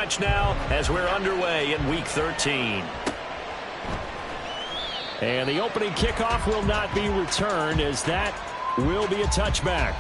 stretch now as we're underway in Week 13. And the opening kickoff will not be returned, as that will be a touchback.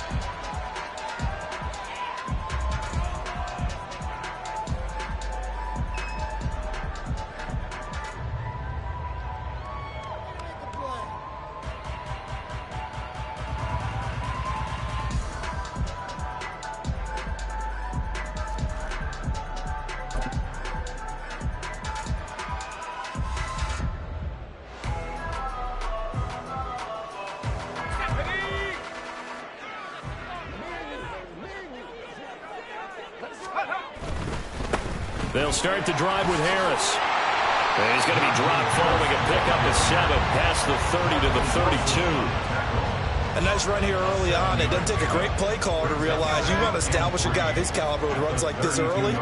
They'll start the drive with Harris. And he's going to be dropped following a pickup of 7 past the 30 to the 32. A nice run here early on. It doesn't take a great play caller to realize you want to establish a guy of his caliber who runs like this early,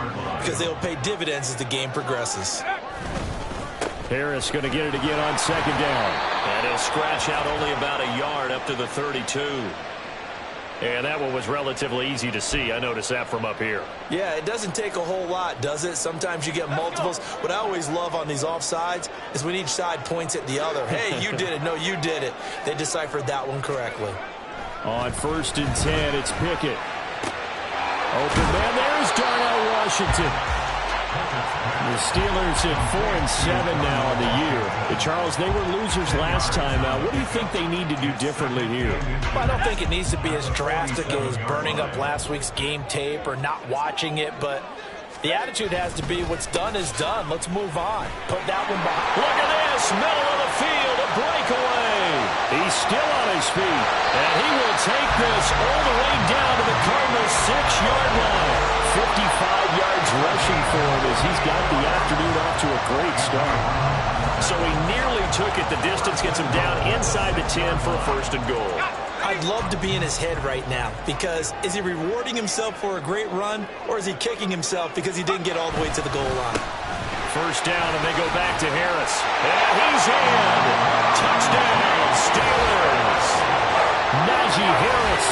because they'll pay dividends as the game progresses. Harris going to get it again on second down. And he'll scratch out only about a yard up to the 32. And that one was relatively easy to see. I noticed that from up here. Yeah, it doesn't take a whole lot, does it? Sometimes you get multiples. What I always love on these offsides is when each side points at the other. Hey, you did it. No, you did it. They deciphered that one correctly. On 1st and 10, it's Pickett. Open man, there's Darnell Washington. The Steelers at 4-7 now on the year. Charles, they were losers last time. What do you think they need to do differently here? Well, I don't think it needs to be as drastic as burning up last week's game tape or not watching it, but the attitude has to be what's done is done. Let's move on. Put that one behind. Look at this, middle of the field, a breakaway. He's still on his feet, and he will take this all the way down to the Cardinals' 6-yard line. 55 yards rushing for him as he's got the afternoon off to a great start. So he nearly took it the distance, gets him down inside the 10 for a 1st and goal. I'd love to be in his head right now, because is he rewarding himself for a great run, or is he kicking himself because he didn't get all the way to the goal line? 1st down, and they go back to Harris. And he's in. Touchdown, Steelers. Najee Harris,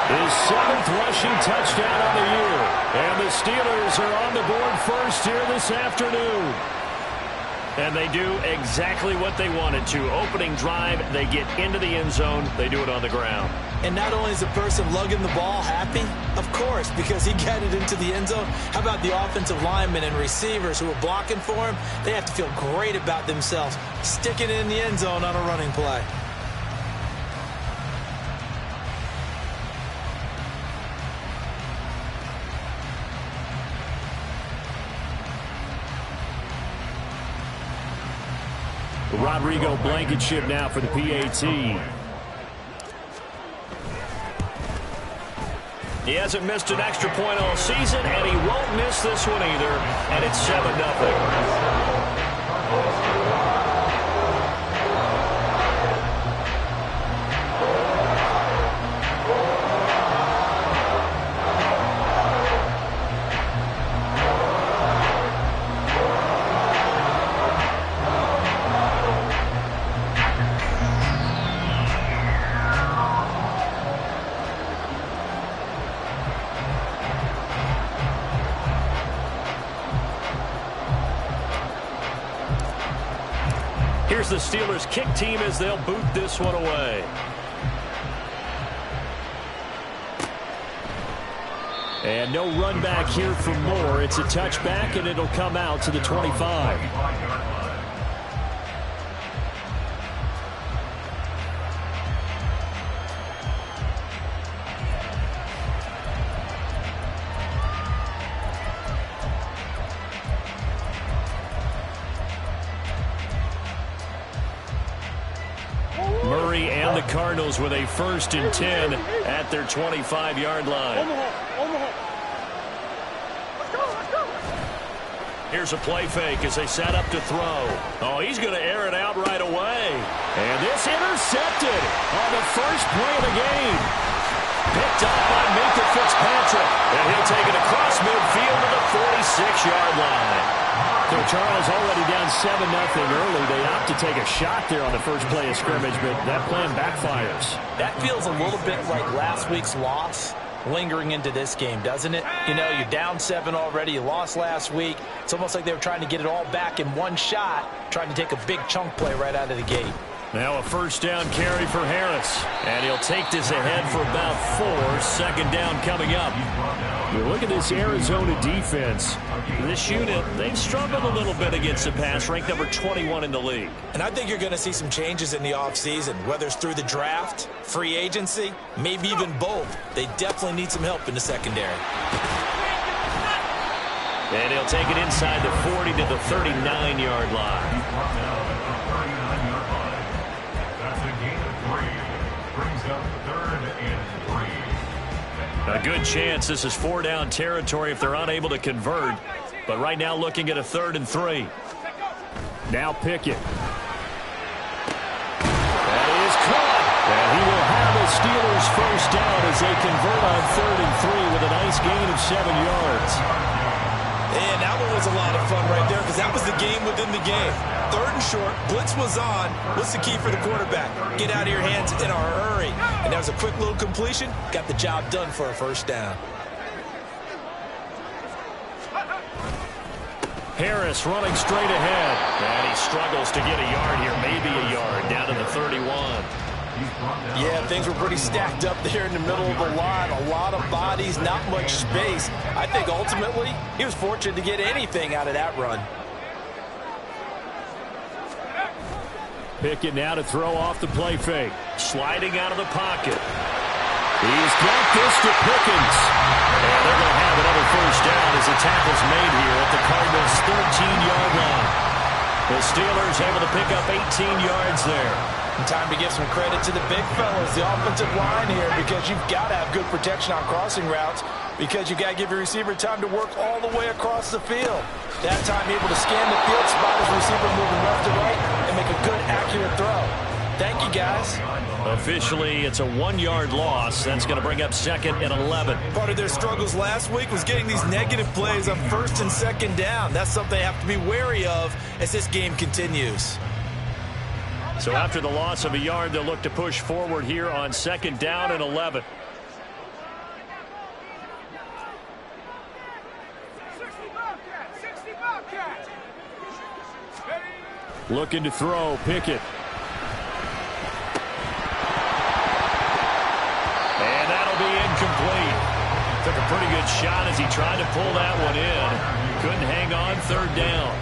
his 7th rushing touchdown of the year. And the Steelers are on the board first here this afternoon. And they do exactly what they wanted to. Opening drive, they get into the end zone. They do it on the ground. And not only is the person lugging the ball happy, of course, because he got it into the end zone. How about the offensive linemen and receivers who are blocking for him? They have to feel great about themselves, sticking it in the end zone on a running play. Rodrigo Blankenship now for the PAT. He hasn't missed an extra point all season, and he won't miss this one either. And it's 7-0. Here's the Steelers kick team as they'll boot this one away. And no run back here for Moore. It's a touchback, and it'll come out to the 25. Murray and the Cardinals with a 1st and 10 at their 25-yard line. Here's a play fake as they set up to throw. Oh, he's going to air it out right away. And this intercepted on the first play of the game. Picked up by Minka Fitzpatrick. And he'll take it across midfield to the 46-yard line. So Charles already down 7-0 early. They opt to take a shot there on the first play of scrimmage, but that plan backfires. That feels a little bit like last week's loss. lingering into this game, doesn't it? You know, you're down 7 already. You lost last week. It's almost like they were trying to get it all back in one shot, trying to take a big chunk play right out of the gate. Now a first down carry for Harris. And he'll take this ahead for about 4. Second down coming up. You look at this Arizona defense. This unit, they've struggled a little bit against the pass, ranked number 21 in the league. And I think you're going to see some changes in the offseason, whether it's through the draft, free agency, maybe even both. They definitely need some help in the secondary. And he'll take it inside the 40 to the 39-yard line. A good chance this is 4-down territory if they're unable to convert. But right now looking at a 3rd and 3. Now Pickett. That is caught. And he will have the Steelers first down as they convert on 3rd and 3 with a nice gain of 7 yards. And that one was a lot of fun right there because that was the game within the game. 3rd and short, blitz was on. What's the key for the quarterback? Get out of your hands in a hurry. And that was a quick little completion. Got the job done for a first down. Harris running straight ahead. And he struggles to get a yard here, maybe a yard, down to the 31. Yeah, things were pretty stacked up there in the middle of the line. A lot of bodies, not much space. I think ultimately he was fortunate to get anything out of that run. Pickett now to throw off the play fake. Sliding out of the pocket. He's got this to Pickens. And they're going to have another first down as the tackle's made here at the Cardinals' 13-yard line. The Steelers able to pick up 18 yards there. And time to give some credit to the big fellas, the offensive line here, because you've got to have good protection on crossing routes, because you've got to give your receiver time to work all the way across the field. That time able to scan the field, spot his receiver moving left to right, and make a good, accurate throw. Thank you, guys. Officially, it's a 1-yard loss. That's going to bring up 2nd and 11. Part of their struggles last week was getting these negative plays on 1st and 2nd down. That's something they have to be wary of as this game continues. So after the loss of a yard, they'll look to push forward here on 2nd down and 11. Looking to throw, Pickett. And that'll be incomplete. Took a pretty good shot as he tried to pull that one in. Couldn't hang on 3rd down.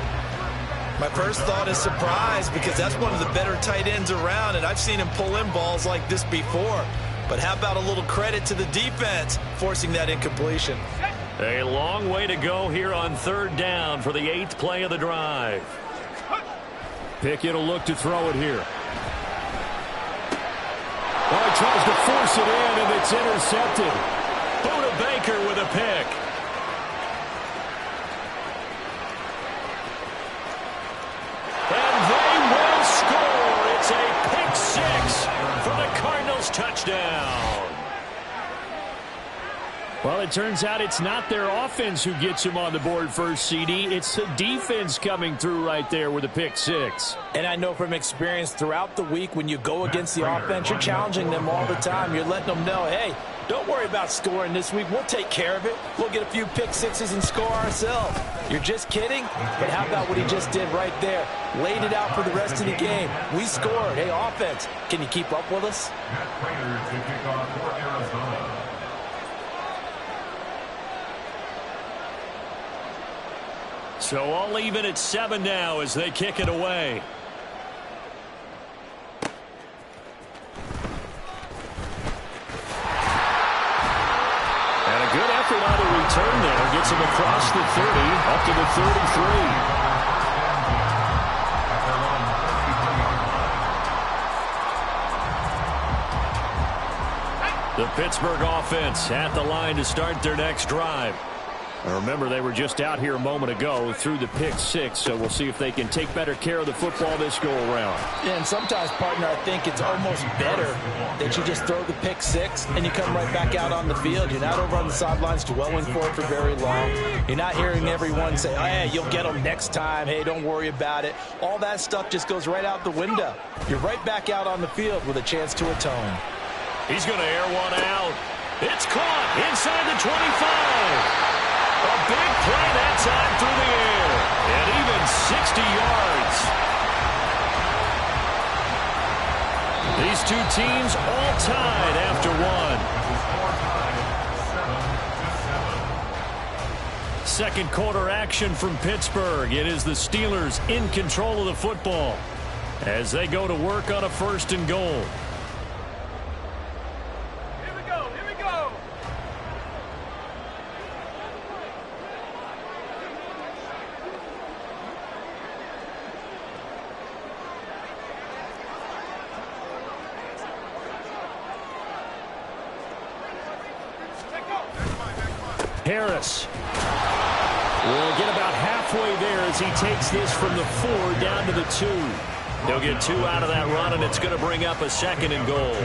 My first thought is surprise because that's one of the better tight ends around, and I've seen him pull in balls like this before. But how about a little credit to the defense forcing that incompletion? A long way to go here on 3rd down for the 8th play of the drive. Pickett will look to throw it here. Oh, he tries to force it in, and it's intercepted. Buda Baker with a pick. And they will score. It's a pick 6 for the Cardinals touchdown. Well, it turns out it's not their offense who gets him on the board first, CD. It's the defense coming through right there with a pick 6. And I know from experience throughout the week when you go against the offense, you're challenging them all the time. You're letting them know, hey, don't worry about scoring this week. We'll take care of it. We'll get a few pick 6s and score ourselves. You're just kidding? But how about what he just did right there? Laid it out for the rest of the game. We scored. Hey, offense, can you keep up with us? So all even at 7 now as they kick it away. And a good effort on the return there. Gets him across the 30, up to the 33. The Pittsburgh offense at the line to start their next drive. Remember, they were just out here a moment ago through the pick 6, so we'll see if they can take better care of the football this go-around. Yeah, and sometimes, partner, I think it's almost better that you just throw the pick 6 and you come right back out on the field. You're not over on the sidelines dwelling for it for very long. You're not hearing everyone say, oh, hey, you'll get them next time. Hey, don't worry about it. All that stuff just goes right out the window. You're right back out on the field with a chance to atone. He's going to air one out. It's caught inside the 25. A big play that time through the air. And even 60 yards. These two teams all tied after one. Second quarter action from Pittsburgh. It is the Steelers in control of the football as they go to work on a 1st and goal. Harris will get about halfway there as he takes this from the 4 down to the 2. They'll get 2 out of that run, and it's going to bring up a 2nd and goal.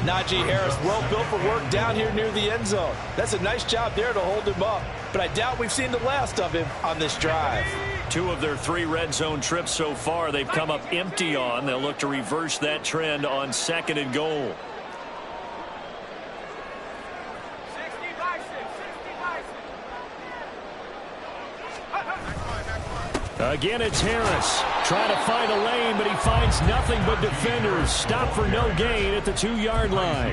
Najee Harris, well built for work down here near the end zone. That's a nice job there to hold him up, but I doubt we've seen the last of him on this drive. 2 of their 3 red zone trips so far they've come up empty on. They'll look to reverse that trend on 2nd and goal. Again, it's Harris. Trying to find a lane, but he finds nothing but defenders. Stop for no gain at the 2-yard line.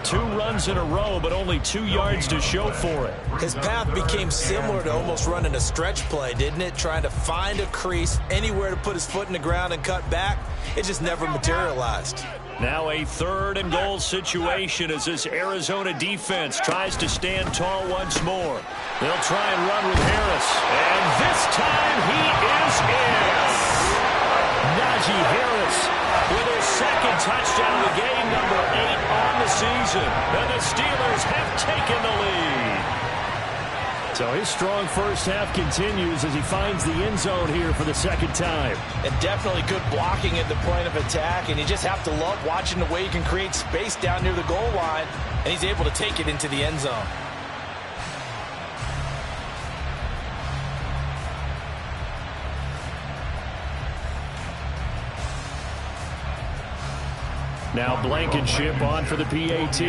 2 runs in a row, but only 2 yards to show for it. His path became similar to almost running a stretch play, didn't it? Trying to find a crease, anywhere to put his foot in the ground and cut back. It just never materialized. Now a 3rd and goal situation as this Arizona defense tries to stand tall once more. They'll try and run with Harris. And this time he is in. Najee Harris with his 2nd touchdown of the game, number 8 on the season. And the Steelers have taken the lead. So his strong first half continues as he finds the end zone here for the 2nd time. And definitely good blocking at the point of attack, and you just have to love watching the way he can create space down near the goal line, and he's able to take it into the end zone. Now Blankenship on for the PAT.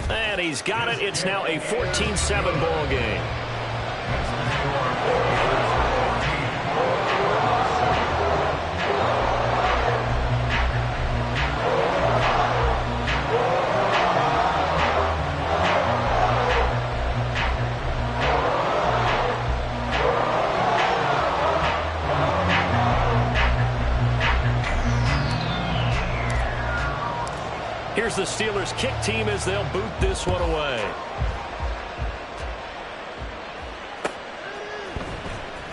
And he's got it. It's now a 14-7 ball game. Here's the Steelers kick team as they'll boot this one away.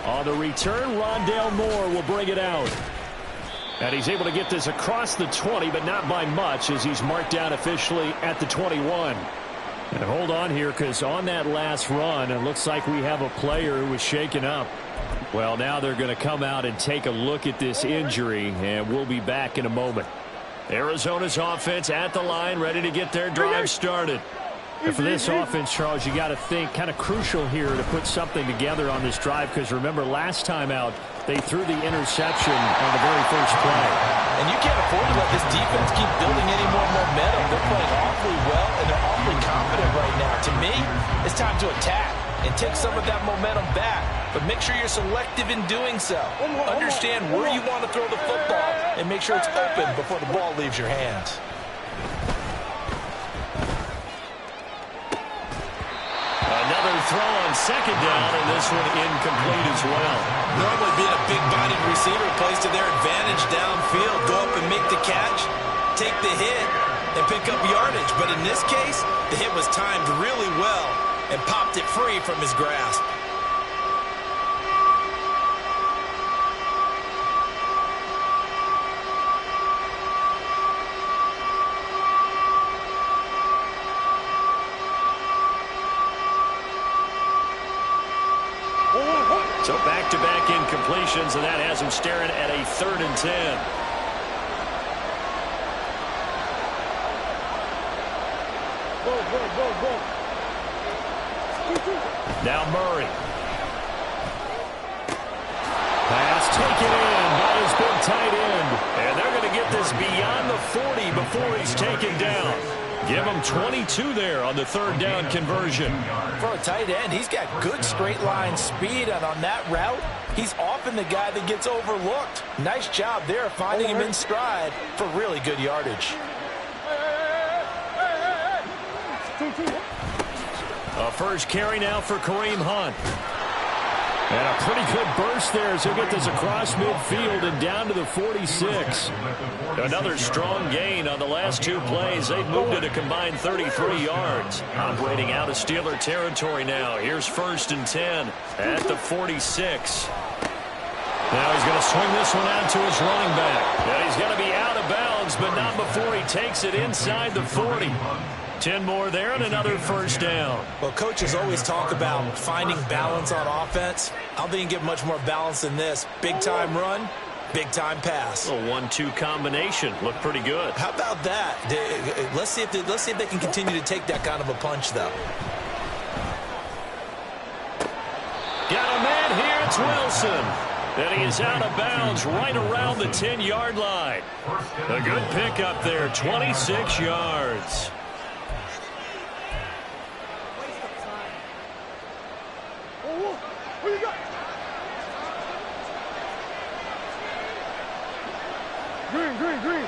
On the return, Rondale Moore will bring it out. And he's able to get this across the 20, but not by much as he's marked down officially at the 21. And hold on here, because on that last run, it looks like we have a player who was shaken up. Well, now they're going to come out and take a look at this injury, and we'll be back in a moment. Arizona's offense at the line, ready to get their drive started. And for this offense, Charles, you got to think kind of crucial here to put something together on this drive, because remember last time out they threw the interception on the very first play. And you can't afford to let this defense keep building any more momentum. They're playing awfully well, and they're awfully confident right now. To me, it's time to attack and take some of that momentum back. But make sure you're selective in doing so. Understand where you want to throw the football and make sure it's open before the ball leaves your hands. Another throw on 2nd down, and this one incomplete as well. Normally being a big-bodied receiver plays to their advantage downfield. Go up and make the catch, take the hit, and pick up yardage. But in this case, the hit was timed really well and popped it free from his grasp. So back-to-back incompletions, and that has him staring at a 3rd and 10. Now Murray. Pass taken in by his big tight end. And they're going to get get this beyond the 40 before he's taken down. Give him 22 there on the third down conversion. For a tight end, he's got good straight line speed, and on that route, he's often the guy that gets overlooked. Nice job there finding him in stride for really good yardage. A first carry now for Kareem Hunt. And a pretty good burst there as he'll get this across midfield and down to the 46. Another strong gain on the last two plays. They've moved it a combined 33 yards. Operating out of Steeler territory now. Here's 1st and 10 at the 46. Now he's going to swing this one out to his running back. And he's going to be out of bounds, but not before he takes it inside the 40. 10 more there and another first down. Well, coaches always talk about finding balance on offense. I don't think you can get much more balance than this. Big-time run, big-time pass. A 1-2 combination. Looked pretty good. How about that? Let's see if they can continue to take that kind of a punch, though. Got a man here. It's Wilson. And he is out of bounds right around the 10-yard line. A good pickup there, 26 yards. Green.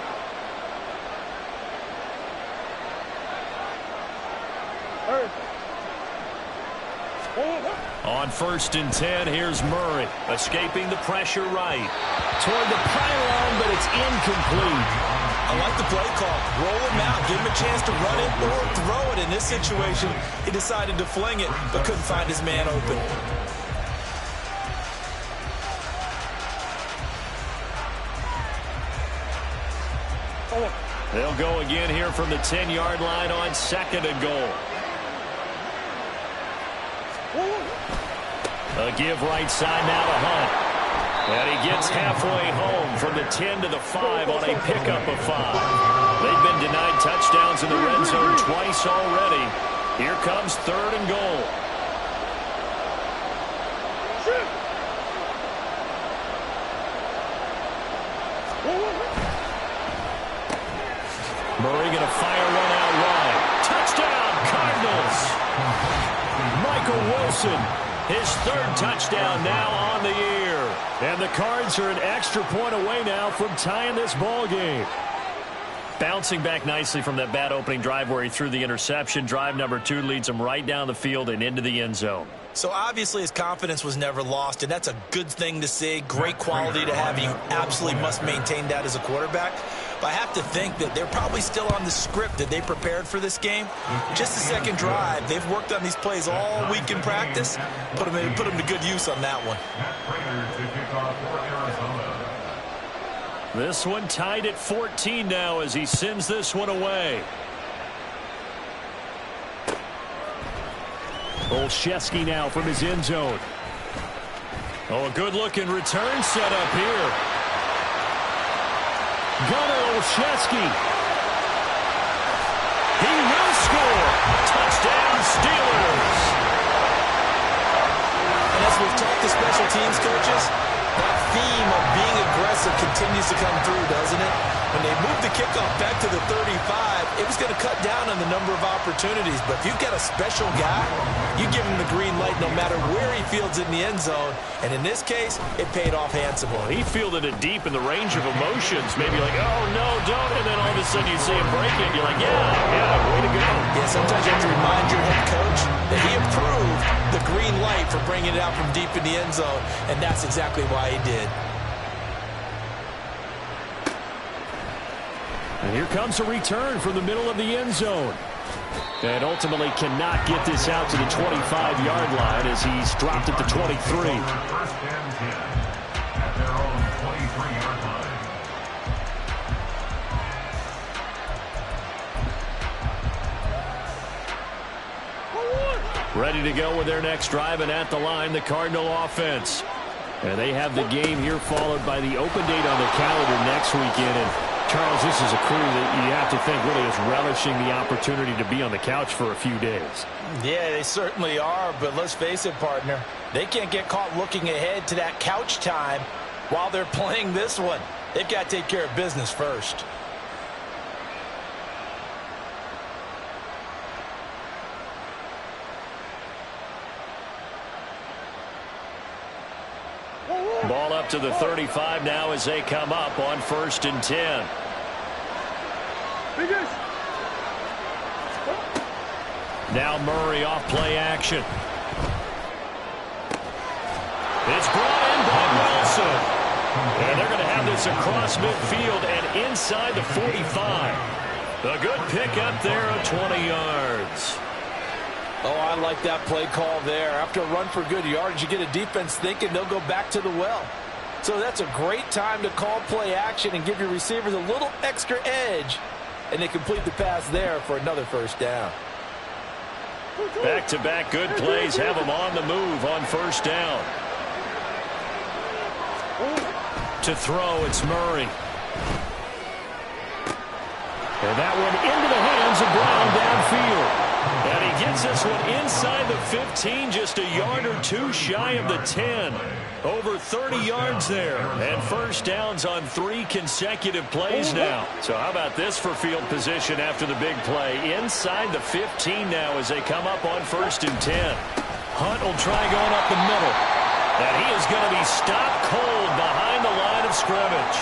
On 1st and 10, here's Murray, escaping the pressure right. Toward the pylon, but it's incomplete. I like the play call. Roll him out, give him a chance to run it or throw it. In this situation, he decided to fling it, but couldn't find his man open. They'll go again here from the 10-yard line on 2nd and goal. A give right side now to Hunt. And he gets halfway home from the 10 to the 5 on a pickup of 5. They've been denied touchdowns in the red zone twice already. Here comes 3rd and goal. Murray going to fire one out wide. Touchdown, Cardinals. Michael Wilson, his 3rd touchdown now on the year. And the Cards are an extra point away now from tying this ball game. Bouncing back nicely from that bad opening drive where he threw the interception. Drive number 2 leads him right down the field and into the end zone. So obviously his confidence was never lost, and that's a good thing to see. Great quality to have. You absolutely must maintain that as a quarterback. But I have to think that they're probably still on the script that they prepared for this game. Just the 2nd drive. They've worked on these plays all week in practice. Put them to good use on that one. This one tied at 14 now as he sends this one away. Olszewski now from his end zone. Oh, a good-looking return set up here. Gunnar Olszewski. He will score. Touchdown, Steelers. And as we've talked to special teams coaches, that theme of being aggressive continues to come through, doesn't it? When they moved the kickoff back to the 35, it was going to cut down on the number of opportunities. But if you've got a special guy, you give him the green light no matter where he fields it in the end zone. And in this case, it paid off handsomely. He fielded it deep in the range of emotions. Maybe like, oh, no, don't. And then all of a sudden you see him break it. You're like, yeah, way to go. Yeah, sometimes you have to remind your head coach that he approved the green light for bringing it out from deep in the end zone. And that's exactly why he did. And here comes a return from the middle of the end zone. And ultimately cannot get this out to the 25-yard line as he's dropped at the 23. Ready to go with their next drive, and at the line, the Cardinal offense. And they have the game here followed by the open date on the calendar next weekend. And Charles, this is a crew that you have to think really is relishing the opportunity to be on the couch for a few days. Yeah, they certainly are, but let's face it, partner. They can't get caught looking ahead to that couch time while they're playing this one. They've got to take care of business first. Ball up to the 35 now as they come up on 1st and 10. Now Murray off play action. It's brought in by Wilson. And they're going to have this across midfield and inside the 45. A good pick up there of 20 yards. Oh, I like that play call there. After a run for good yards, you get a defense thinking they'll go back to the well. So that's a great time to call play action and give your receivers a little extra edge. And they complete the pass there for another 1st down. Back-to-back good plays have them on the move on 1st down. To throw, it's Murray. And that one into the hands of Brown downfield. And he gets this one inside the 15, just a yard or two shy of the 10. Over 30 yards there. And 1st downs on 3 consecutive plays now. So how about this for field position after the big play? Inside the 15 now as they come up on 1st and 10. Hunt will try going up the middle. And he is going to be stopped cold behind the line of scrimmage.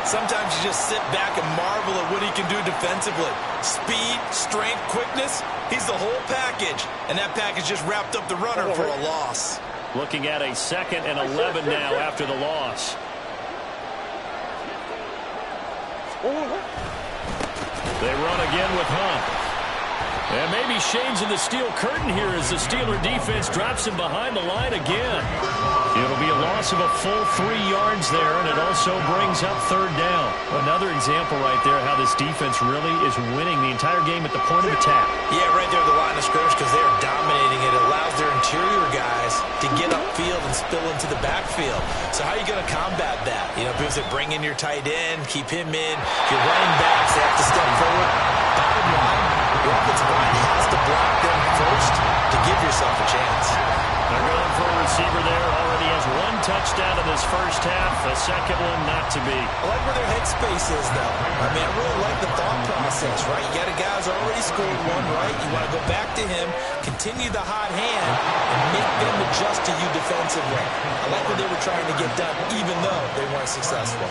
Sometimes you just sit back and marvel at what he can do defensively. Speed, strength, quickness. He's the whole package. And that package just wrapped up the runner for a loss. Looking at a 2nd and 11 now after the loss. They run again with Hunt. And maybe shades of the steel curtain here as the Steeler defense drops him behind the line again. It'll be a loss of a full 3 yards there, and it also brings up 3rd down. Another example right there how this defense really is winning the entire game at the point of attack. Yeah, right there at the line of scrimmage because they're dominating it. It allows their interior guys to get upfield and spill into the backfield. So how are you going to combat that? You know, because they bring in your tight end, keep him in. Your running backs, they have to step forward. Bottom line, your offensive line has to block them first to give yourself a chance. They're going for a receiver there. Already has 1 touchdown in this 1st half. A 2nd one not to be. I like where their headspace is, though. I mean, I really like the thought process, right? You got a guy who's already scored 1, right? You want to go back to him, continue the hot hand, and make them adjust to you defensively. I like what they were trying to get done, even though they weren't successful.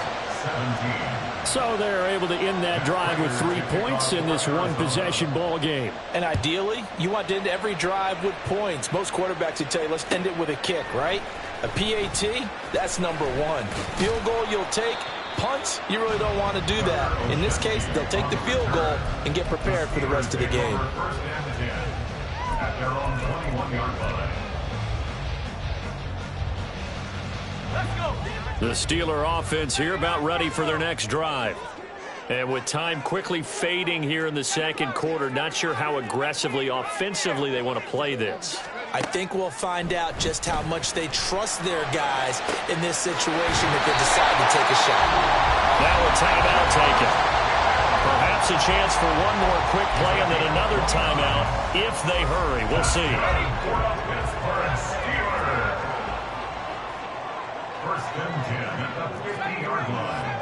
So they're able to end that drive with 3 points in this 1-possession ball game. And ideally, you want to end every drive with points. Most quarterbacks would tell you, let's end it with a kick, right? A PAT, that's number 1. Field goal you'll take. Punts, you really don't want to do that. In this case, they'll take the field goal and get prepared for the rest of the game. The Steeler offense here about ready for their next drive. And with time quickly fading here in the 2nd quarter, not sure how aggressively, offensively they want to play this. I think we'll find out just how much they trust their guys in this situation if they decide to take a shot. Now a timeout taken. Perhaps a chance for one more quick play and then another timeout if they hurry. We'll see. First and 10 at the 50-yard line.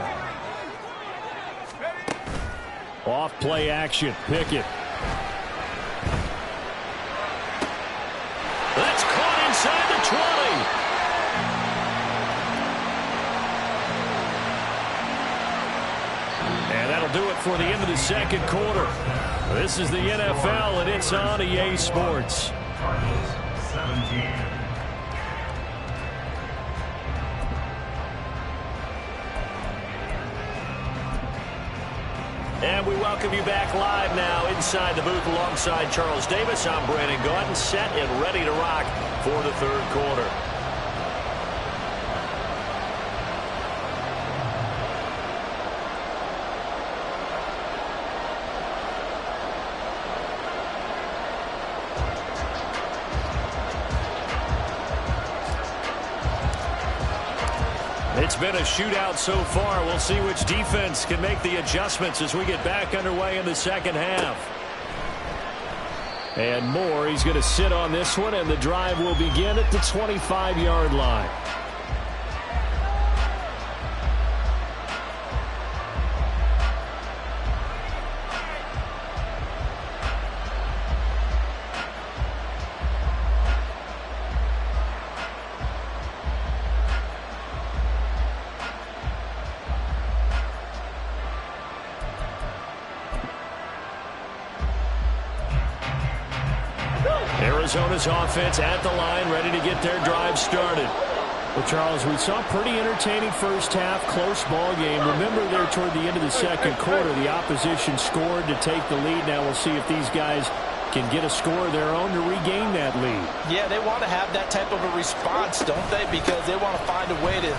Off play action. Pickett. That's caught inside the 20. And that'll do it for the end of the 2nd quarter. This is the NFL, and it's on EA Sports. Cardinals 17. And we welcome you back live now inside the booth alongside Charles Davis. I'm Brandon Gaudin, set and ready to rock for the 3rd quarter. It's been a shootout so far. We'll see which defense can make the adjustments as we get back underway in the 2nd half. And Moore, he's going to sit on this one, and the drive will begin at the 25-yard line. Arizona's offense at the line, ready to get their drive started. Well, Charles, we saw a pretty entertaining first half, close ball game. Remember there toward the end of the second quarter, the opposition scored to take the lead. Now we'll see if these guys can get a score of their own to regain that lead. Yeah, they want to have that type of a response, don't they? Because they want to find a way to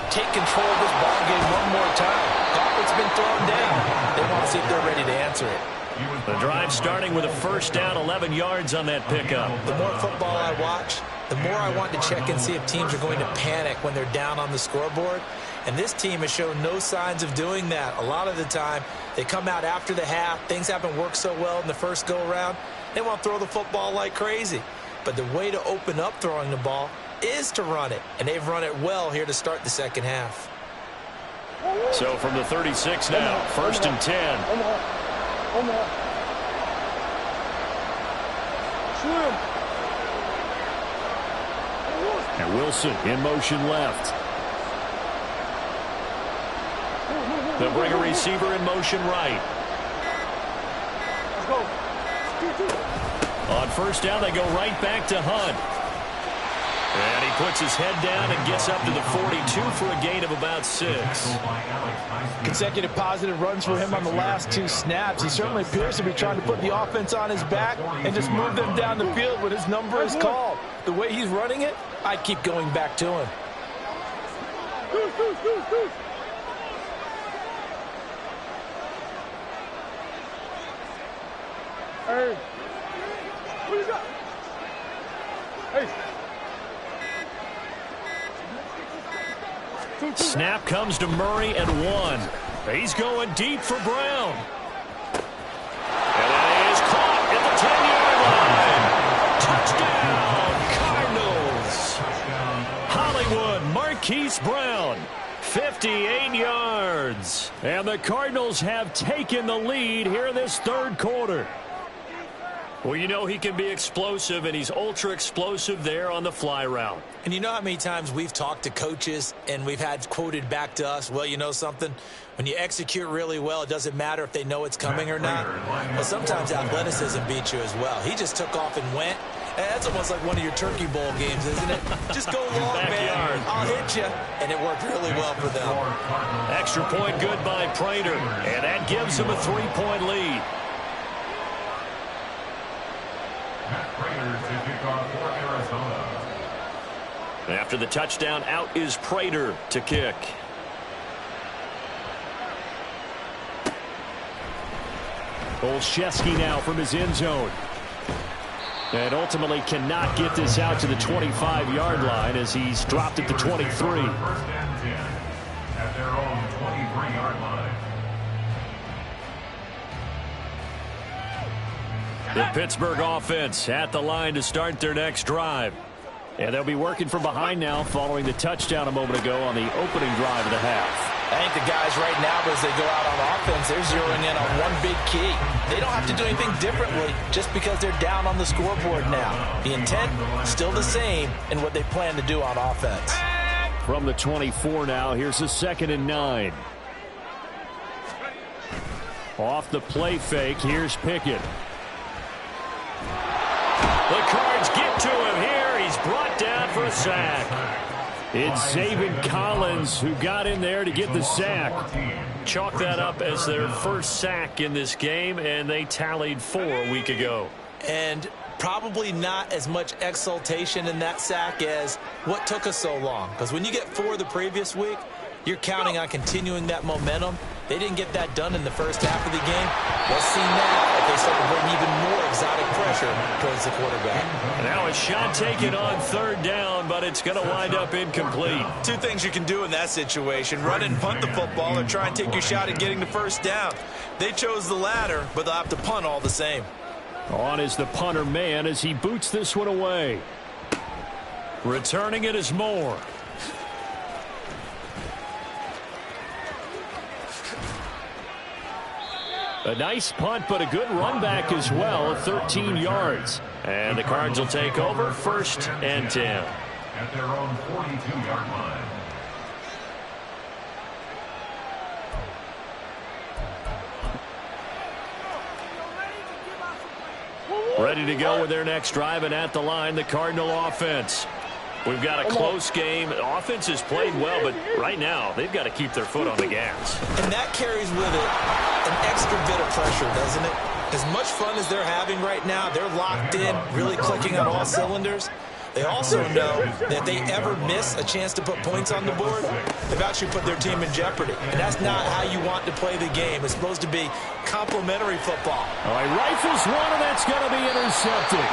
take control of this ball game one more time. Gauntlet's been thrown down. They want to see if they're ready to answer it. The drive starting with a first down, 11 yards on that pickup. The more football I watch, the more I want to check and see if teams are going to panic when they're down on the scoreboard. And this team has shown no signs of doing that. A lot of the time, they come out after the half. Things haven't worked so well in the first go-around. They want to throw the football like crazy. But the way to open up throwing the ball is to run it. And they've run it well here to start the second half. So from the 36 now, first and 10. And Wilson in motion left. They'll bring a receiver in motion right. Let's go. On first down, they go right back to Hunt. And he puts his head down and gets up to the 42 for a gain of about 6. Consecutive positive runs for him on the last 2 snaps. He certainly appears to be trying to put the offense on his back and just move them down the field when his number is called. The way he's running it, I'd keep going back to him. Hey. What is that? Hey. Snap comes to Murray at 1. He's going deep for Brown. And it is caught at the 10-yard line. Touchdown, Cardinals. Hollywood, Marquise Brown, 58 yards. And the Cardinals have taken the lead here in this third quarter. Well, you know he can be explosive, and he's ultra-explosive there on the fly route. And you know how many times we've talked to coaches and we've had quoted back to us, well, you know something? When you execute really well, it doesn't matter if they know it's coming or not. Well, sometimes athleticism beats you as well. He just took off and went. And that's almost like one of your Turkey Bowl games, isn't it? Just go long, man. I'll hit you. And it worked really well for them. Extra point good by Prater. And that gives him a 3-point lead. After the touchdown, out is Prater to kick. Olszewski now from his end zone. And ultimately cannot get this out to the 25-yard line as he's dropped at the 23. First and 10 at their own 23-yard line. The Pittsburgh offense at the line to start their next drive. And they'll be working from behind now following the touchdown a moment ago on the opening drive of the half. I think the guys right now, as they go out on offense, they're zeroing in on one big key. They don't have to do anything differently just because they're down on the scoreboard now. The intent, still the same in what they plan to do on offense. From the 24 now, here's a 2nd and 9. Off the play fake, here's Pickett. The Cards get to him here. He's brought down for a sack. It's Zaven Collins who got in there to get the sack. Chalk that up as their first sack in this game, and they tallied 4 a week ago. And probably not as much exultation in that sack as what took us so long. Because when you get 4 the previous week, you're counting on continuing that momentum. They didn't get that done in the first half of the game. Let's see now if they start to bring even more exotic pressure towards the quarterback. Now a shot taken on 3rd down, but it's going to wind up incomplete. 2 things you can do in that situation: run and punt the football, or try and take your shot at getting the first down. They chose the latter, but they'll have to punt all the same. On is the punter man as he boots this one away. Returning it is Moore. A nice punt, but a good run back as well, 13 yards. And the Cards will take over 1st and 10. At their own 42-yard line. Ready to go with their next drive, and at the line, the Cardinal offense. We've got a close game. The offense has played well, but right now they've got to keep their foot on the gas. And that carries with it an extra bit of pressure, doesn't it? As much fun as they're having right now, they're locked in, really clicking on all cylinders. They also know that if they ever miss a chance to put points on the board, they've actually put their team in jeopardy. And that's not how you want to play the game. It's supposed to be complementary football. All right, rifles one, and that's going to be intercepted.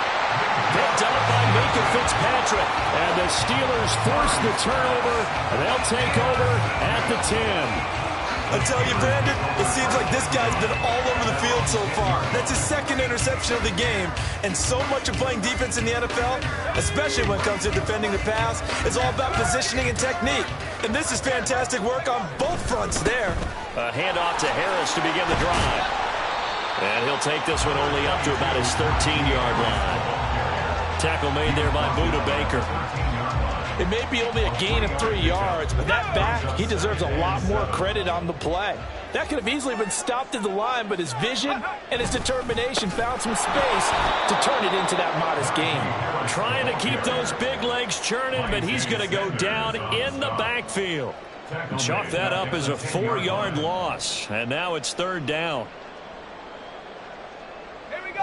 Picked up by Minka Fitzpatrick. And the Steelers force the turnover, and they'll take over at the 10. I tell you, Brandon, it seems like this guy's been all over the field so far. That's his second interception of the game. And so much of playing defense in the NFL, especially when it comes to defending the pass, is all about positioning and technique. And this is fantastic work on both fronts there. A handoff to Harris to begin the drive. And he'll take this one only up to about his 13-yard line. Tackle made there by Budda Baker. It may be only a gain of 3 yards, but that back, he deserves a lot more credit on the play. That could have easily been stopped at the line, but his vision and his determination found some space to turn it into that modest gain. Trying to keep those big legs churning, but he's going to go down in the backfield. Chalk that up as a 4-yard loss, and now it's third down.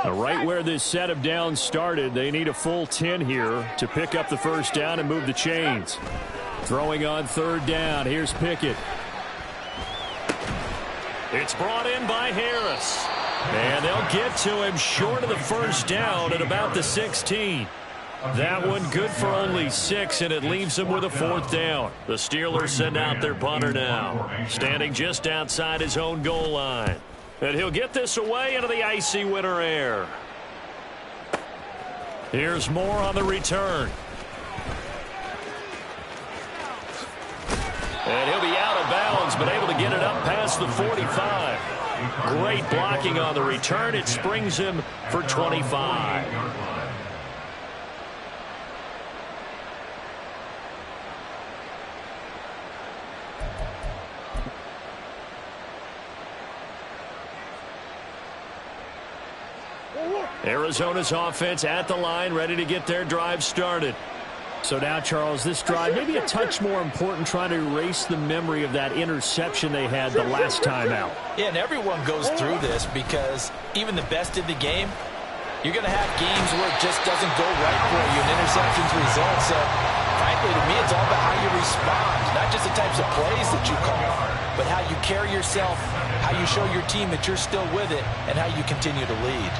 Right where this set of downs started, they need a full 10 here to pick up the first down and move the chains. Throwing on third down, here's Pickett. It's brought in by Harris. And they'll get to him short of the first down at about the 16. That one good for only 6, and it leaves them with a fourth down. The Steelers send out their punter now, standing just outside his own goal line. And he'll get this away into the icy winter air. Here's Moore on the return. And he'll be out of bounds, but able to get it up past the 45. Great blocking on the return. It springs him for 25. Arizona's offense at the line, ready to get their drive started. So now, Charles, this drive maybe a touch more important, trying to erase the memory of that interception they had the last time out. Yeah, and everyone goes through this because even the best in the game, you're going to have games where it just doesn't go right for you and interceptions result. So, frankly, to me, it's all about how you respond, not just the types of plays that you call, but how you carry yourself, how you show your team that you're still with it, and how you continue to lead.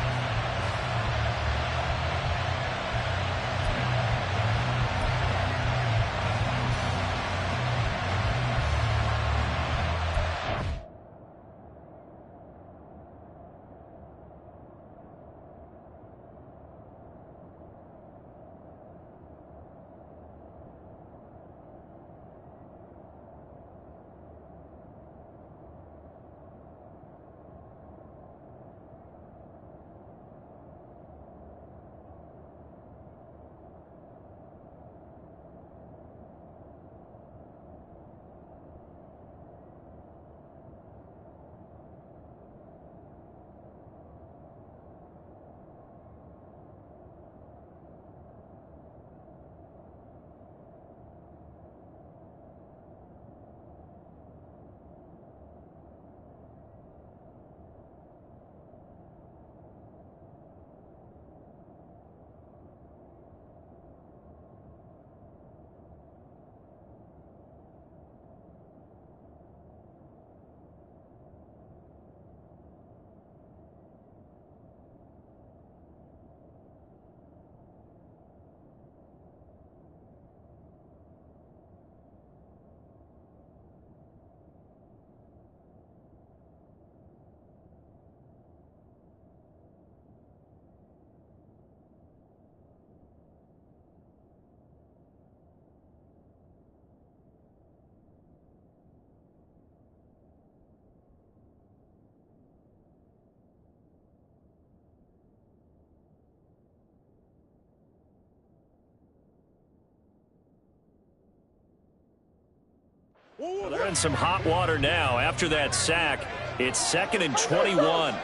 Well, they're in some hot water now. After that sack, it's 2nd and 21.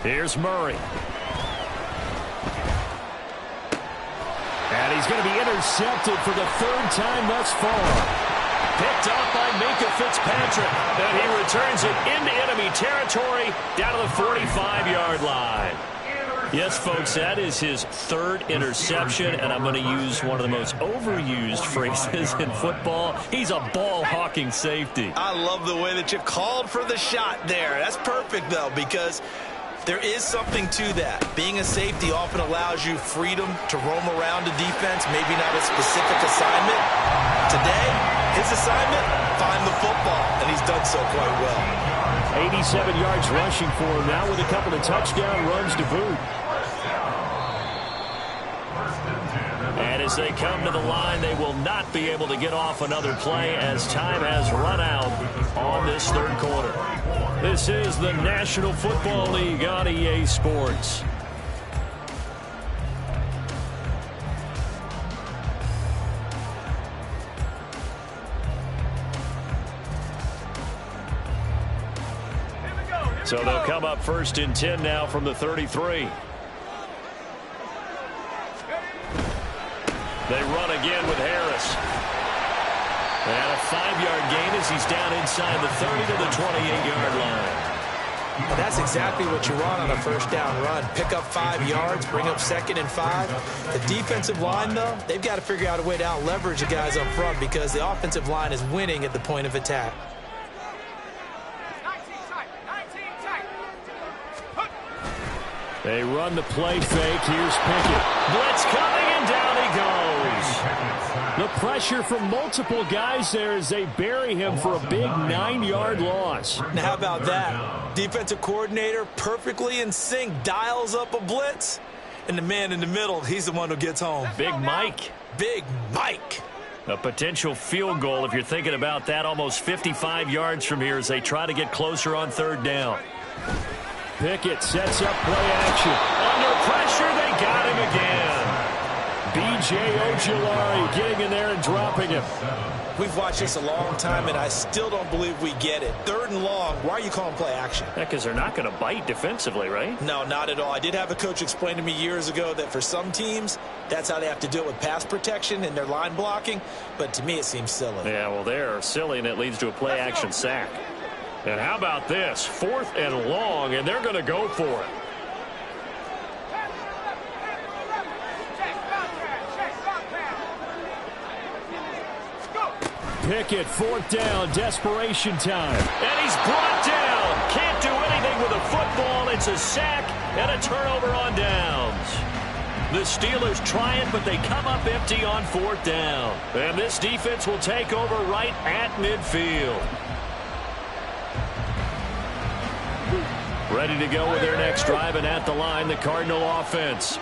Here's Murray. And he's going to be intercepted for the third time thus far. Picked up by Minkah Fitzpatrick. And he returns it into enemy territory down to the 45-yard line. Yes, folks, that is his third interception, and I'm going to use one of the most overused phrases in football. He's a ball-hawking safety. I love the way that you called for the shot there. That's perfect, though, because there is something to that. Being a safety often allows you freedom to roam around a defense, maybe not a specific assignment. Today, his assignment, find the football, and he's done so quite well. 87 yards rushing for him now with a couple of touchdown runs to boot. And as they come to the line, they will not be able to get off another play as time has run out on this third quarter. This is the National Football League on EA Sports. So they'll come up 1st and 10 now from the 33. They run again with Harris. And a 5-yard gain as he's down inside the 30 to the 28-yard line. Well, that's exactly what you want on a first down run. Pick up 5 yards, bring up 2nd and 5. The defensive line, though, they've got to figure out a way to out-leverage the guys up front because the offensive line is winning at the point of attack. They run the play fake. Here's Pickett. Blitz coming, and down he goes. The pressure from multiple guys there as they bury him for a big 9-yard loss. Now, how about that? Defensive coordinator perfectly in sync, dials up a blitz, and the man in the middle, he's the one who gets home. Big Mike. Big Mike. A potential field goal, if you're thinking about that, almost 55 yards from here as they try to get closer on 3rd down. Pickett sets up play action. Under pressure, they got him again. B.J. Ojulari getting in there and dropping him. We've watched this a long time, and I still don't believe we get it. 3rd and long, why are you calling play action? Because they're not going to bite defensively, right? No, not at all. I did have a coach explain to me years ago that for some teams, that's how they have to deal with pass protection and their line blocking. But to me, it seems silly. Yeah, well, they're silly, and it leads to a play action sack. And how about this? 4th and long, and they're going to go for it. Pickett, 4th down, desperation time. And he's brought down. Can't do anything with a football. It's a sack and a turnover on downs. The Steelers try it, but they come up empty on 4th down. And this defense will take over right at midfield. Ready to go with their next drive, and at the line, the Cardinal offense.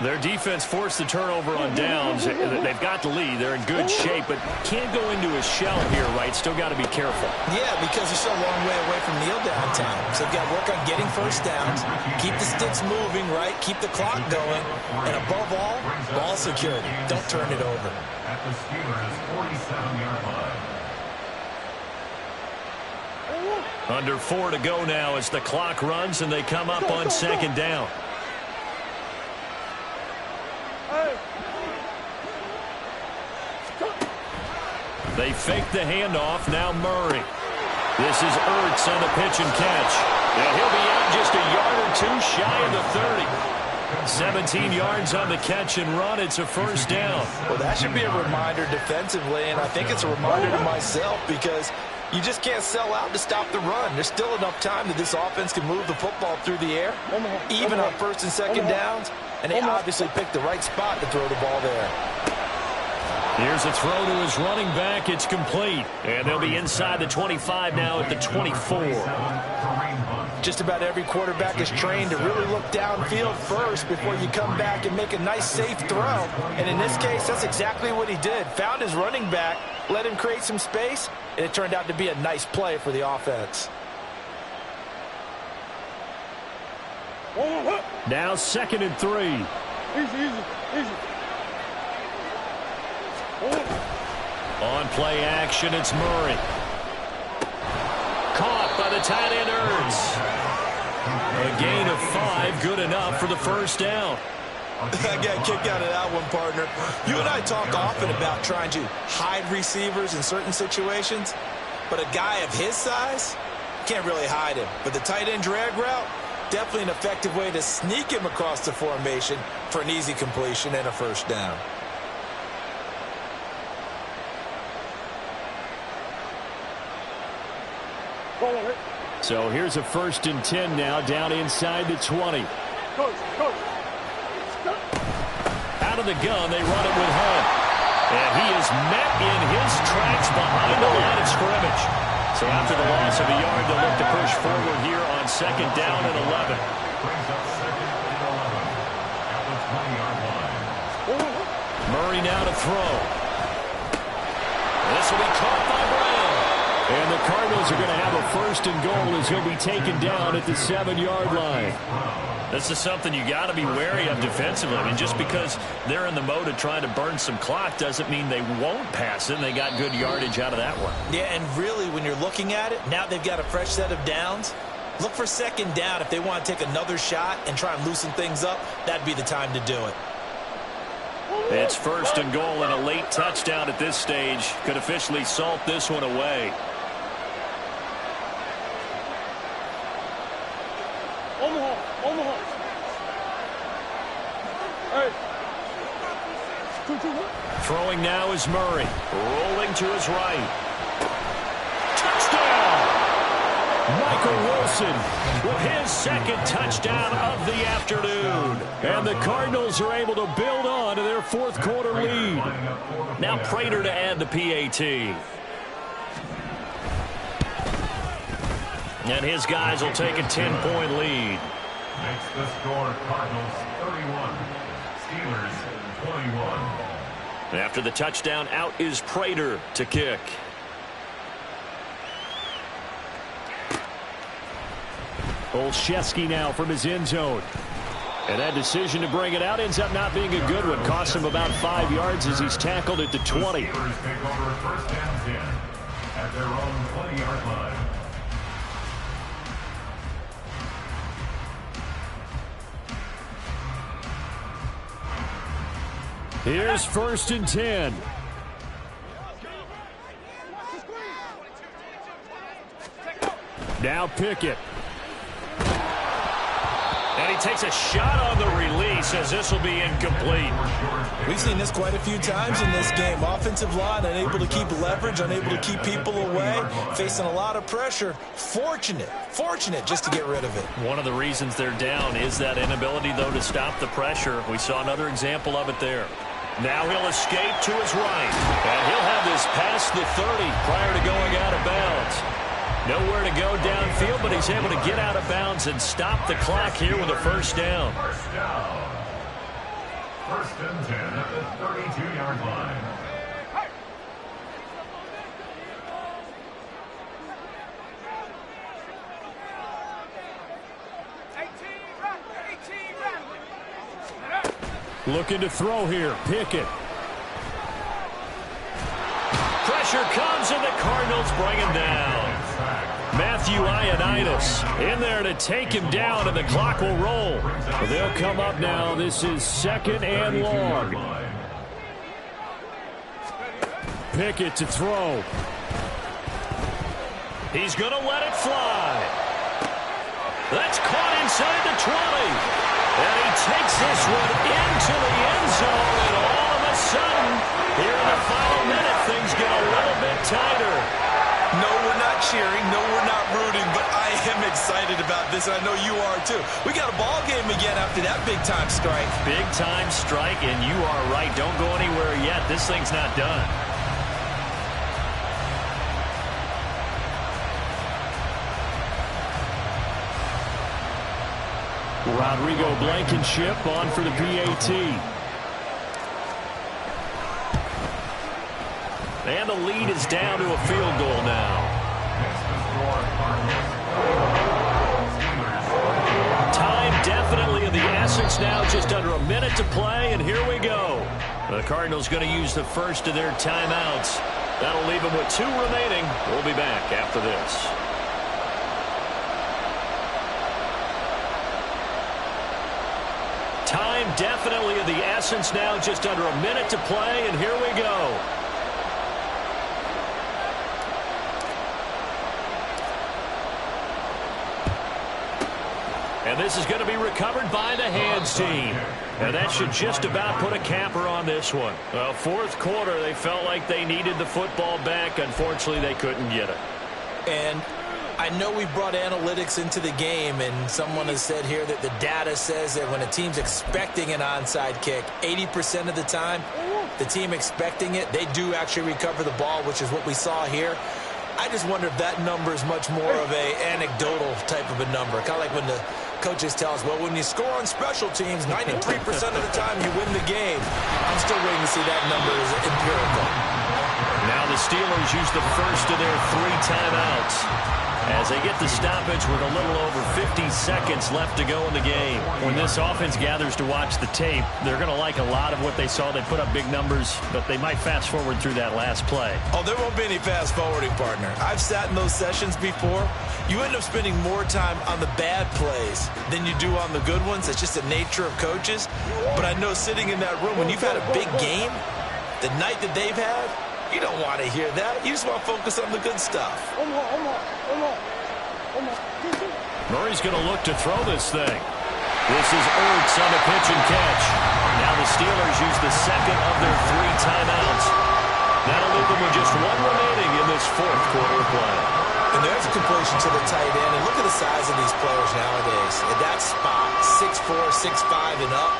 Their defense forced the turnover on downs. They've got the lead. They're in good shape, but can't go into a shell here, right? Still got to be careful. Yeah, because they're still a long way away from kneel down time. So they've got to work on getting first downs, keep the sticks moving, right? Keep the clock going. And above all, ball security. Don't turn it over. At the Steelers' 47-yard line. Under 4 to go now as the clock runs and they come up on 2nd down. They fake the handoff. Now Murray. This is Ertz on the pitch and catch. And he'll be out just a yard or 2 shy of the 30. 17 yards on the catch and run. It's a first down. Well, that should be a reminder defensively, and I think it's a reminder to myself because you just can't sell out to stop the run. There's still enough time that this offense can move the football through the air, even on 1st and 2nd downs, and they obviously picked the right spot to throw the ball there. Here's a throw to his running back. It's complete. And they'll be inside the 25 now at the 24. Just about every quarterback is trained to really look downfield first before you come back and make a nice, safe throw. And in this case, that's exactly what he did. Found his running back, let him create some space, and it turned out to be a nice play for the offense. Now 2nd and 3. Easy. On play action, it's Murray. Caught by the tight end Ertz. A gain of 5, good enough for the first down. I got a kick out of that one, partner. You and I talk often about trying to hide receivers in certain situations, but a guy of his size can't really hide him. But the tight end drag route, definitely an effective way to sneak him across the formation for an easy completion and a first down. So here's a 1st and 10 now, down inside the 20. Out of the gun, they run it with Hunt. And he is met in his tracks behind the line of scrimmage. So after the loss of a yard, they'll look to push forward here on 2nd down and 11. Murray now to throw. This will be caught by Brown. And the Cardinals are going to have a 1st and goal as he'll be taken down at the 7-yard line. This is something you got to be wary of defensively. I mean, just because they're in the mode of trying to burn some clock doesn't mean they won't pass it. And they got good yardage out of that one. Yeah, and really, when you're looking at it, now they've got a fresh set of downs. Look for 2nd down. If they want to take another shot and try and loosen things up, that'd be the time to do it. It's 1st and goal, and a late touchdown at this stage could officially salt this one away. Throwing now is Murray. Rolling to his right. Touchdown! Michael Wilson with his 2nd touchdown of the afternoon. And the Cardinals are able to build on to their 4th quarter lead. Now Prater to add the PAT. And his guys will take a 10-point lead. Makes the score Cardinals 31, Steelers 21. After the touchdown, out is Prater to kick. Olszewski now from his end zone. And that decision to bring it out ends up not being a good one. Costs him about 5 yards as he's tackled at the 20. The Steelers take over 1st and 10 at their own 20-yard line. Here's 1st and 10. Now Pickett. And he takes a shot on the release as this will be incomplete. We've seen this quite a few times in this game. Offensive line unable to keep leverage, unable to keep people away, facing a lot of pressure. Fortunate just to get rid of it. One of the reasons they're down is that inability, though, to stop the pressure. We saw another example of it there. Now he'll escape to his right. And he'll have this past the 30 prior to going out of bounds. Nowhere to go downfield, but he's able to get out of bounds and stop the clock here with a 1st down. 1st and 10 at the 32-yard line. Looking to throw here. Pickett. Pressure comes, and the Cardinals bring him down. Matthew Ioannidis in there to take him down, and the clock will roll. They'll come up now. This is 2nd and long. Pickett to throw. He's going to let it fly. That's caught inside the 20. And he takes this one into the end zone, and all of a sudden, here in the final minute, things get a little bit tighter. No, we're not cheering. No, we're not rooting, but I am excited about this, and I know you are too. We got a ball game again after that big-time strike. Big-time strike, and you are right. Don't go anywhere yet. This thing's not done. Rodrigo Blankenship on for the PAT. And the lead is down to a field goal now. Time definitely of the essence now, just under a minute to play, and here we go. The Cardinals going to use the first of their timeouts. That'll leave them with 2 remaining. We'll be back after this. Time definitely of the essence now, just under a minute to play, and here we go. And this is going to be recovered by the hands team. And that should just about put a capper on this one. Well, fourth quarter, they felt like they needed the football back. Unfortunately, they couldn't get it. And I know we brought analytics into the game, and someone has said here that the data says that when a team's expecting an onside kick, 80% of the time, the team expecting it, they do actually recover the ball, which is what we saw here. I just wonder if that number is much more of a anecdotal type of a number. Kind of like when the coaches tell us, well, when you score on special teams, 93% of the time you win the game. I'm still waiting to see that number as empirical. Now the Steelers use the first of their 3 timeouts as they get the stoppage with a little over 50 seconds left to go in the game. When this offense gathers to watch the tape, they're going to like a lot of what they saw. They put up big numbers, but they might fast forward through that last play. Oh, there won't be any fast forwarding, partner. I've sat in those sessions before. You end up spending more time on the bad plays than you do on the good ones. It's just the nature of coaches. But I know sitting in that room, when you've had a big game, the night that they've had, you don't want to hear that. You just want to focus on the good stuff. Murray's going to look to throw this thing. This is Ertz on the pitch and catch. Now the Steelers use the second of their 3 timeouts. That'll leave them with just 1 remaining in this fourth quarter of play. And there's a completion to the tight end. And look at the size of these players nowadays. At that spot, 6'4", 6'5", and up.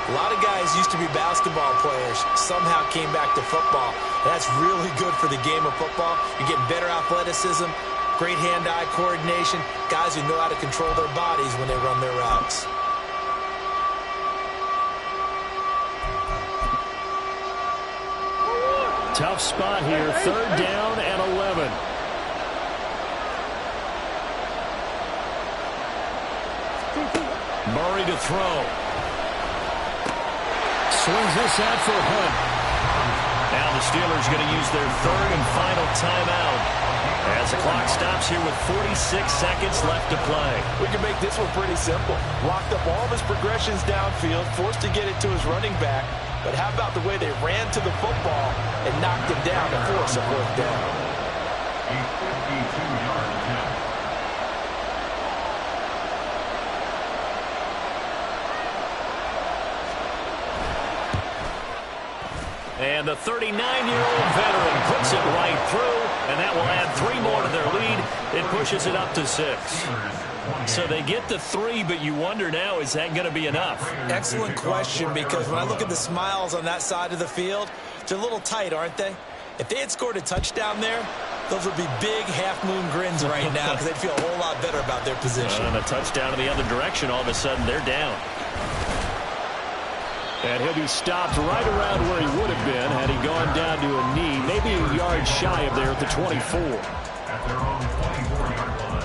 A lot of guys used to be basketball players, somehow came back to football. That's really good for the game of football. You're getting better athleticism, great hand-eye coordination, guys who know how to control their bodies when they run their routes. Tough spot here, 3rd down and 11. Murray to throw. Swings this out for Hunt. Now the Steelers going to use their 3rd and final timeout as the clock stops here with 46 seconds left to play. We can make this one pretty simple. Locked up all of his progressions downfield, forced to get it to his running back. But how about the way they ran to the football and knocked him down to force a 4th down? A 52-yard attempt. And the 39-year-old veteran puts it right through, and that will add 3 more to their lead. It pushes it up to 6. So they get the 3, but you wonder now, is that going to be enough? Excellent question, because when I look at the smiles on that side of the field, they're a little tight, aren't they? If they had scored a touchdown there, those would be big half-moon grins right now because they'd feel a whole lot better about their position. And a touchdown in the other direction, all of a sudden they're down. And he'll be stopped right around where he would have been had he gone down to a knee, maybe a yard shy of there at the 24. At their own 24-yard line.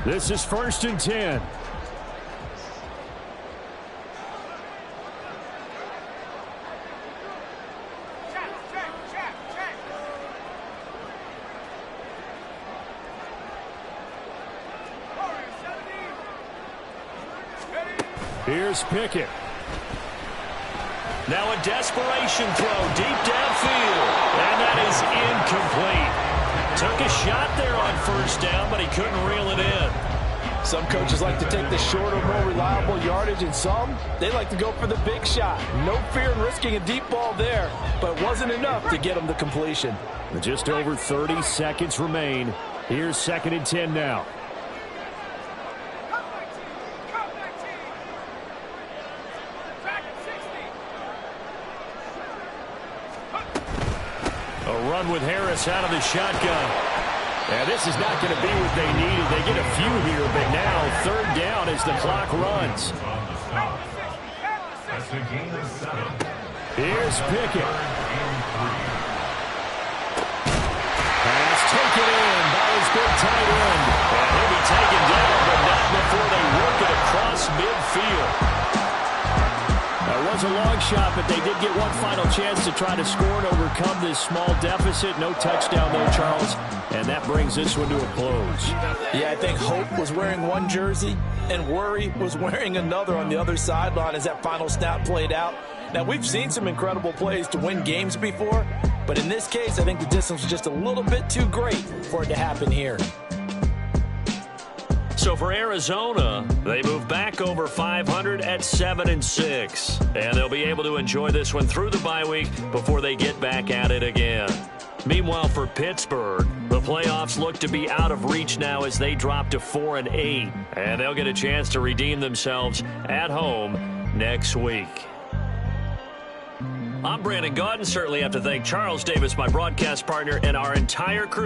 This is 1st and 10. Here's Pickett. Now a desperation throw deep downfield. And that is incomplete. Took a shot there on 1st down, but he couldn't reel it in. Some coaches like to take the shorter, more reliable yardage, and some, they like to go for the big shot. No fear in risking a deep ball there, but it wasn't enough to get him the completion. Just over 30 seconds remain. Here's 2nd and 10 now. A run with Harris out of the shotgun. And this is not going to be what they needed. They get a few here, but now 3rd down as the clock runs. That's a gain of 7. Here's Pickett. Pass taken in by his big tight end. And he'll be taken down, but not before they work it across midfield. was a long shot, but they did get one final chance to try to score and overcome this small deficit. No touchdown, though, Charles. And that brings this one to a close. Yeah, I think hope was wearing one jersey and worry was wearing another on the other sideline as that final snap played out. Now, we've seen some incredible plays to win games before, but in this case, I think the distance was just a little bit too great for it to happen here. So for Arizona, they move back over 500 at 7-6. And they'll be able to enjoy this one through the bye week before they get back at it again. Meanwhile, for Pittsburgh, the playoffs look to be out of reach now as they drop to 4-8. And they'll get a chance to redeem themselves at home next week. I'm Brandon Gaudin. Certainly have to thank Charles Davis, my broadcast partner, and our entire crew.